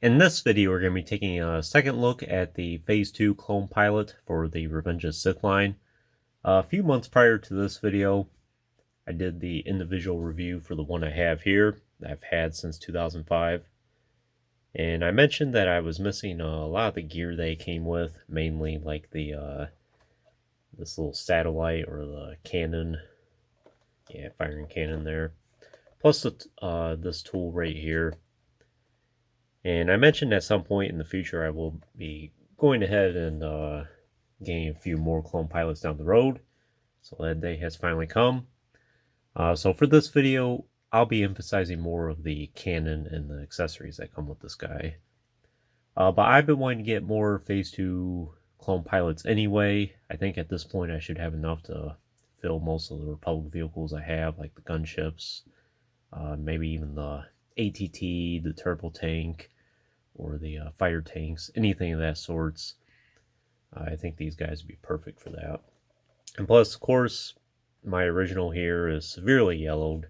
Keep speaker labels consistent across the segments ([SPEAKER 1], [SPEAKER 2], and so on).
[SPEAKER 1] In this video, we're going to be taking a second look at the Phase 2 clone pilot for the Revenge of the Sith line. A few months prior to this video, I did the individual review for the one I have here that I've had since 2005. And I mentioned that I was missing a lot of the gear they came with, mainly like the this little satellite or the cannon. Yeah, firing cannon there. Plus this tool right here. And I mentioned at some point in the future I will be going ahead and getting a few more clone pilots down the road. So that day has finally come. So for this video, I'll be emphasizing more of the cannon and the accessories that come with this guy. But I've been wanting to get more Phase 2 clone pilots anyway. I think at this point I should have enough to fill most of the Republic vehicles I have, like the gunships, maybe even the ATT, the turbo tank, or the fighter tanks, anything of that sorts. I think these guys would be perfect for that. And plus, of course, my original here is severely yellowed,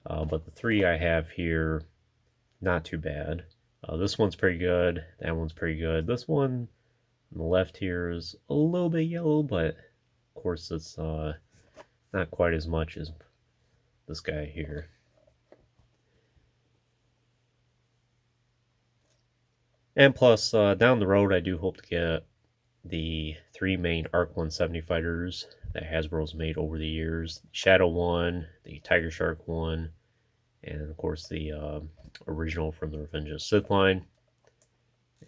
[SPEAKER 1] but the three I have here, not too bad. This one's pretty good, that one's pretty good. This one on the left here is a little bit yellow, but of course it's not quite as much as this guy here. And plus, down the road, I do hope to get the three main ARC 170 fighters that Hasbro's made over the years. Shadow one, the Tiger Shark one, and of course the original from the Revenge of the Sith line.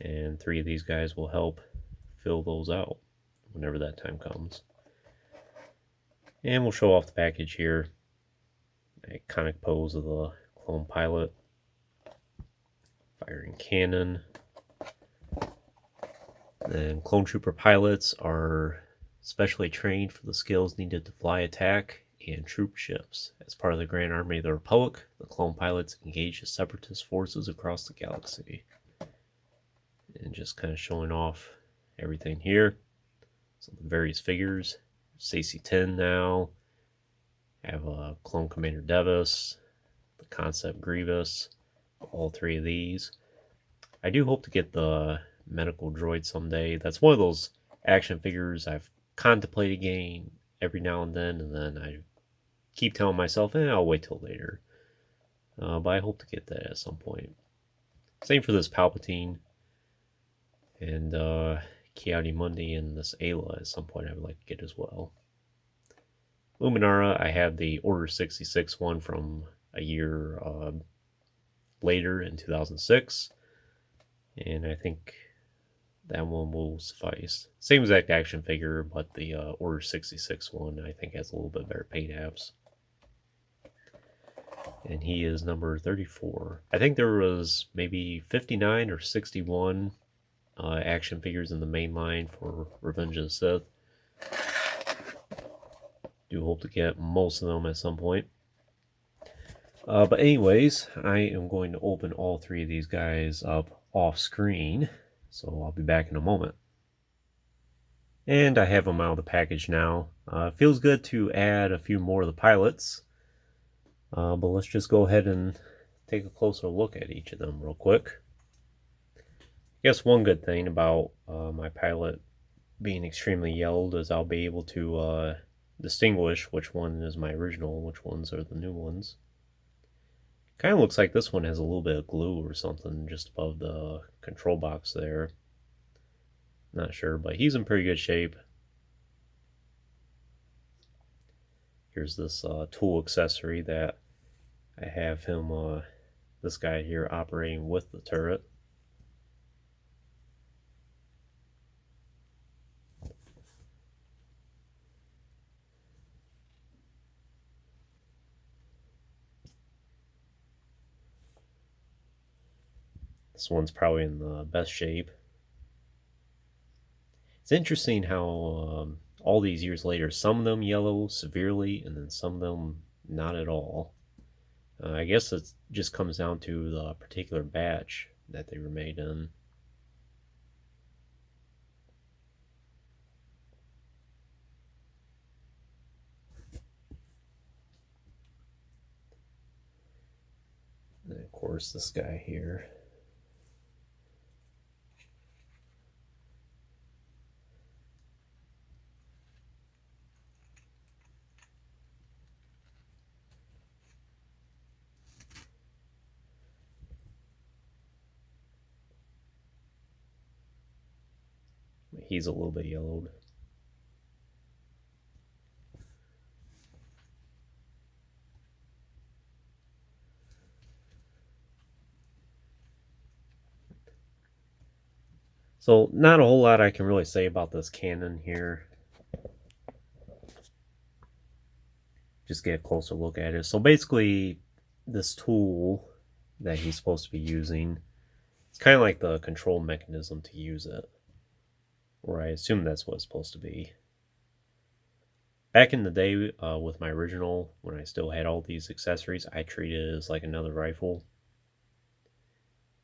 [SPEAKER 1] And three of these guys will help fill those out whenever that time comes. And we'll show off the package here. Iconic pose of the clone pilot. Firing cannon. Then clone trooper pilots are specially trained for the skills needed to fly, attack, and troop ships. As part of the Grand Army of the Republic, the clone pilots engage the separatist forces across the galaxy. And just kind of showing off everything here. So the various figures. Stacy 10 now. I have a clone Commander Devis, the Concept Grievous, all three of these. I do hope to get the medical droid someday. That's one of those action figures I've contemplated getting every now and then I keep telling myself, I'll wait till later. But I hope to get that at some point. Same for this Palpatine and Ki-Adi-Mundi and this Ayla at some point I would like to get as well. Luminara, I have the Order 66 one from a year later in 2006. And I think that one will suffice. Same exact action figure, but the Order 66 one I think has a little bit better paint apps. And he is number 34. I think there was maybe 59 or 61 action figures in the main line for Revenge of the Sith. Do hope to get most of them at some point. But anyways, I am going to open all three of these guys up off screen, so I'll be back in a moment. And I have them out of the package now. Feels good to add a few more of the pilots, but let's just go ahead and take a closer look at each of them real quick. I guess one good thing about my pilot being extremely yellowed is I'll be able to distinguish which one is my original, which ones are the new ones. Kind of looks like this one has a little bit of glue or something just above the control box there. Not sure, but he's in pretty good shape. Here's this tool accessory that I have him, this guy here, operating with the turret. This one's probably in the best shape. It's interesting how all these years later, some of them yellow severely and then some of them not at all. I guess it just comes down to the particular batch that they were made in. And of course, this guy here. he's a little bit yellowed. So not a whole lot I can really say about this cannon here. Just get a closer look at it. So basically, this tool that he's supposed to be using, it's kind of like the control mechanism to use it. Or I assume that's what it's supposed to be. Back in the day with my original, when I still had all these accessories, I treated it as like another rifle.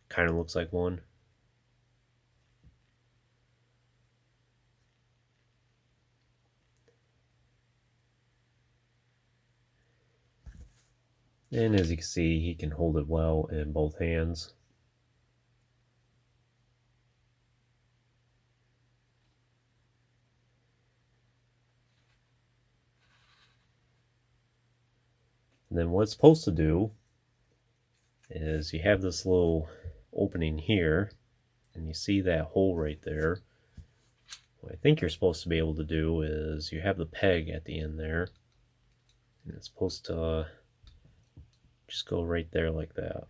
[SPEAKER 1] Kind of looks like one. And as you can see, he can hold it well in both hands. And then what it's supposed to do is you have this little opening here, and you see that hole right there. What I think you're supposed to be able to do is you have the peg at the end there, and it's supposed to just go right there like that.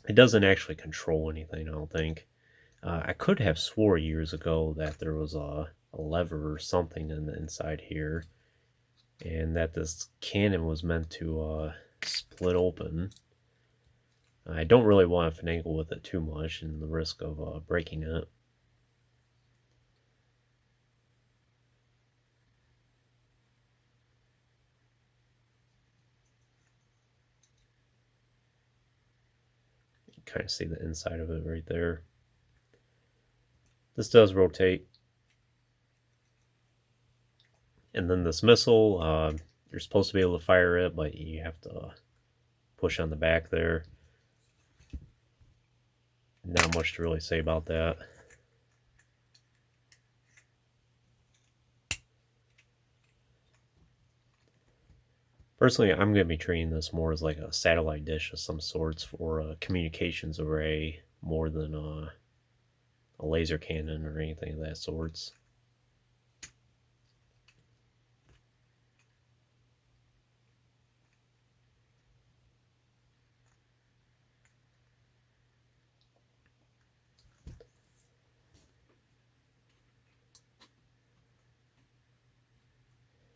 [SPEAKER 1] It doesn't actually control anything, I don't think. I could have swore years ago that there was a lever or something in the inside here, and that this cannon was meant to split open. I don't really want to finagle with it too much and the risk of breaking it. You can kind of see the inside of it right there. This does rotate. And then this missile, you're supposed to be able to fire it, but you have to push on the back there. Not much to really say about that. Personally, I'm going to be treating this more as like a satellite dish of some sorts for a communications array more than a laser cannon or anything of that sorts.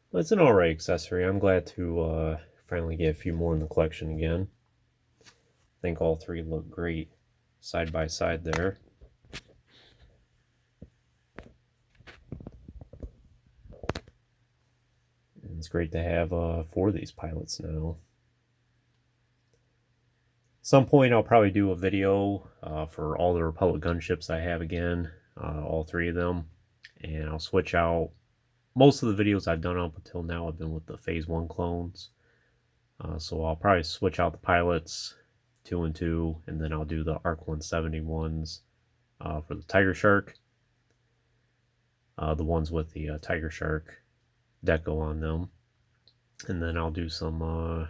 [SPEAKER 1] But it's an alright accessory. I'm glad to finally get a few more in the collection again. I think all three look great side by side there. And it's great to have 4 of these pilots now. Some point I'll probably do a video for all the Republic gunships I have again, all 3 of them, and I'll switch out. Most of the videos I've done up until now have been with the Phase 1 clones, so I'll probably switch out the pilots 2 and 2, and then I'll do the ARC 170 ones for the Tiger Shark, the ones with the Tiger Shark deco on them, and then I'll do some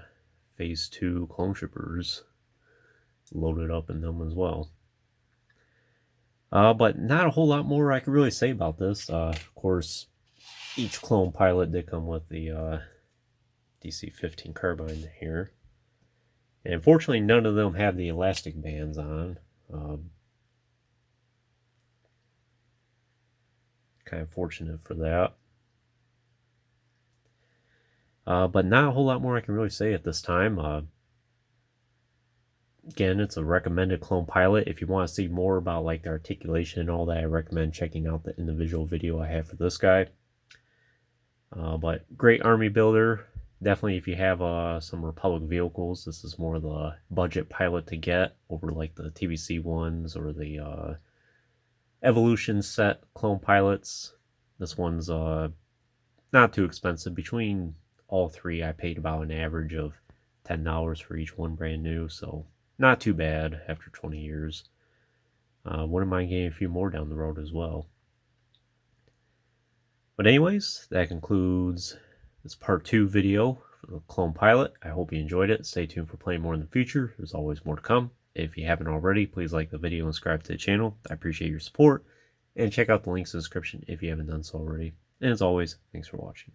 [SPEAKER 1] Phase 2 clone troopers loaded up in them as well. But not a whole lot more I can really say about this. Of course, each clone pilot did come with the DC-15 carbine here. And unfortunately, none of them have the elastic bands on. Kind of fortunate for that. But not a whole lot more I can really say at this time. Again, it's a recommended clone pilot. If you want to see more about like the articulation and all that, I recommend checking out the individual video I have for this guy. But great army builder. Definitely if you have some Republic vehicles, this is more the budget pilot to get over like the TBC ones or the Evolution set clone pilots. This one's not too expensive. Between all 3, I paid about an average of $10 for each one brand new, so not too bad after 20 years. Wouldn't mind getting a few more down the road as well. But anyways, that concludes this part 2 video for the clone pilot. I hope you enjoyed it. Stay tuned for plenty more in the future. There's always more to come. If you haven't already, please like the video and subscribe to the channel. I appreciate your support. and check out the links in the description if you haven't done so already. And as always, thanks for watching.